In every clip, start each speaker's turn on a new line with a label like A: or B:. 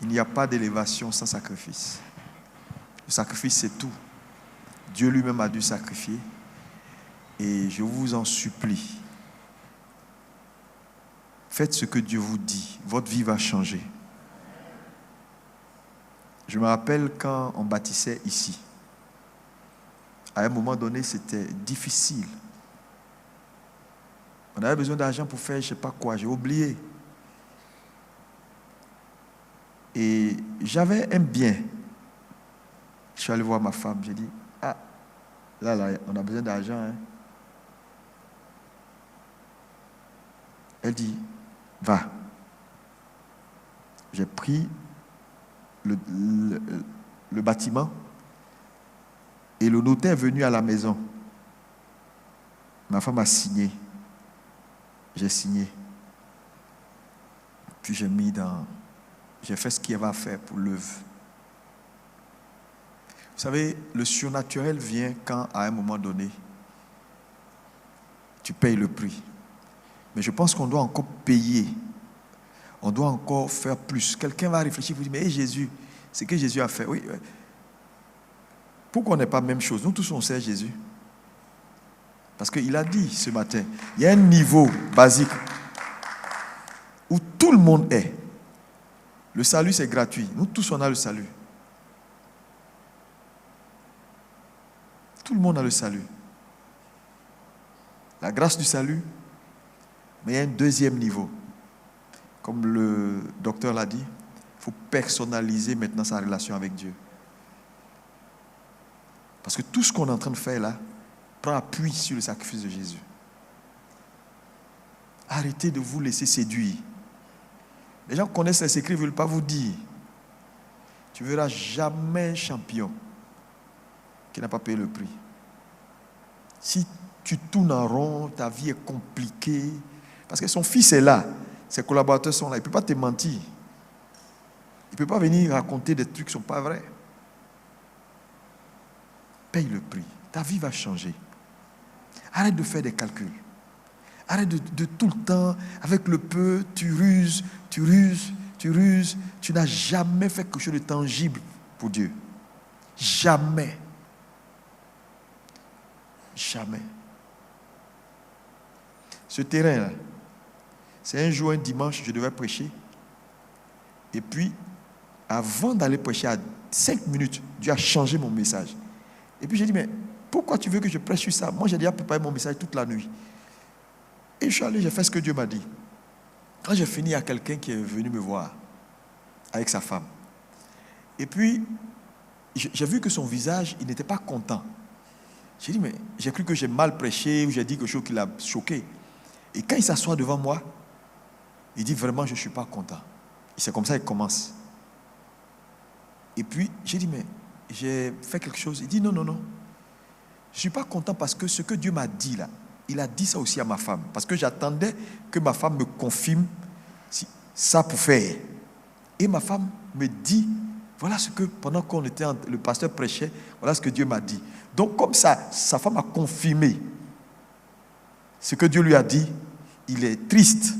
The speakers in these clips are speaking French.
A: Il n'y a pas d'élévation sans sacrifice. Le sacrifice, c'est tout. Dieu lui-même a dû sacrifier. Et je vous en supplie, faites ce que Dieu vous dit. Votre vie va changer. Je me rappelle quand on bâtissait ici. À un moment donné, c'était difficile. On avait besoin d'argent pour faire je ne sais pas quoi. J'ai oublié. Et j'avais un bien. Je suis allé voir ma femme. J'ai dit, ah, là, on a besoin d'argent. Hein. Elle dit, va. J'ai pris le bâtiment et le notaire est venu à la maison. Ma femme a signé. J'ai signé. Puis j'ai fait ce qu'il y avait à faire pour l'œuvre. Vous savez, le surnaturel vient quand, à un moment donné, tu payes le prix. Mais je pense qu'on doit encore payer. On doit encore faire plus. Quelqu'un va réfléchir et vous dire, mais Jésus, c'est que Jésus a fait. Oui. Pourquoi on n'est pas la même chose? Nous tous, on sait Jésus. Parce qu'il a dit ce matin, il y a un niveau basique où tout le monde est. Le salut, c'est gratuit. Nous tous, on a le salut. Tout le monde a le salut. La grâce du salut, mais il y a un deuxième niveau. Comme le docteur l'a dit, il faut personnaliser maintenant sa relation avec Dieu. Parce que tout ce qu'on est en train de faire là, prend appui sur le sacrifice de Jésus. Arrêtez de vous laisser séduire. Les gens connaissent les secrets, ils ne veulent pas vous dire. Tu ne verras jamais un champion qui n'a pas payé le prix. Si tu tournes en rond, ta vie est compliquée. Parce que son fils est là, ses collaborateurs sont là. Il ne peut pas te mentir. Il ne peut pas venir raconter des trucs qui ne sont pas vrais. Paye le prix. Ta vie va changer. Arrête de faire des calculs. Arrête de tout le temps, avec le peu, tu ruses. Tu n'as jamais fait quelque chose de tangible pour Dieu. Jamais. Jamais. Ce terrain-là, c'est un jour, un dimanche, je devais prêcher. Et puis, avant d'aller prêcher à 5 minutes, Dieu a changé mon message. Et puis j'ai dit, mais pourquoi tu veux que je prêche sur ça? Moi, j'ai déjà préparé mon message toute la nuit. Et je suis allé, j'ai fait ce que Dieu m'a dit. Quand j'ai fini, il y a quelqu'un qui est venu me voir avec sa femme. Et puis, j'ai vu que son visage, il n'était pas content. J'ai dit, mais j'ai cru que j'ai mal prêché ou j'ai dit quelque chose qui l'a choqué. Et quand il s'assoit devant moi, il dit, vraiment, je ne suis pas content. Et c'est comme ça qu'il commence. Et puis, j'ai dit, mais j'ai fait quelque chose. Il dit, non. Je ne suis pas content parce que ce que Dieu m'a dit là, il a dit ça aussi à ma femme. Parce que j'attendais que ma femme me confirme ça pour faire. Et ma femme me dit, voilà ce que, pendant qu'on était, le pasteur prêchait, voilà ce que Dieu m'a dit. Donc comme ça, sa femme a confirmé ce que Dieu lui a dit. Il est triste.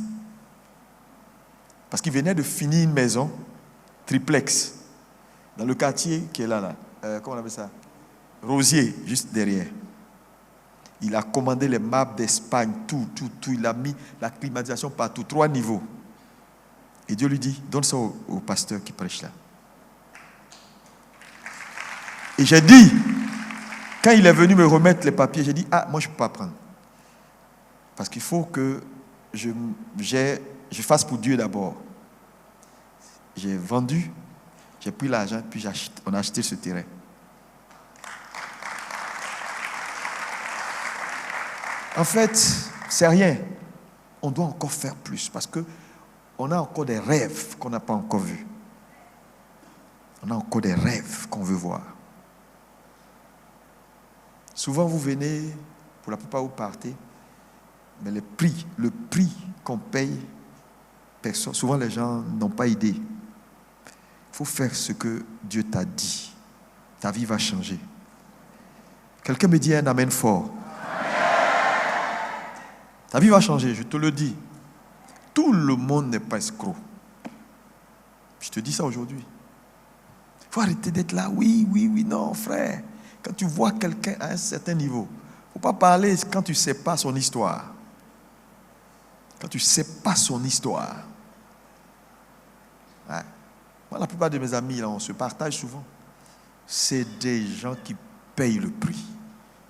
A: Parce qu'il venait de finir une maison, triplex, dans le quartier qui est là. Comment on appelle ça? Rosier, juste derrière. Il a commandé les marbres d'Espagne, tout. Il a mis la climatisation partout, 3 niveaux. Et Dieu lui dit, donne ça au pasteur qui prêche là. Et j'ai dit, quand il est venu me remettre les papiers, j'ai dit, moi je ne peux pas prendre. Parce qu'il faut que je fasse pour Dieu d'abord. J'ai vendu, j'ai pris l'argent, puis on a acheté ce terrain. En fait, c'est rien. On doit encore faire plus parce qu'on a encore des rêves qu'on n'a pas encore vus. On a encore des rêves qu'on veut voir. Souvent, vous venez, pour la plupart, vous partez, mais le prix qu'on paye, souvent les gens n'ont pas idée. Il faut faire ce que Dieu t'a dit. Ta vie va changer. Quelqu'un me dit un amen fort. Ta vie va changer, je te le dis. Tout le monde n'est pas escroc. Je te dis ça aujourd'hui. Il faut arrêter d'être là. Oui, oui, oui, non, frère. Quand tu vois quelqu'un à un certain niveau, il ne faut pas parler quand tu ne sais pas son histoire. Quand tu ne sais pas son histoire. Ouais. Moi, la plupart de mes amis, là, on se partage souvent. C'est des gens qui payent le prix.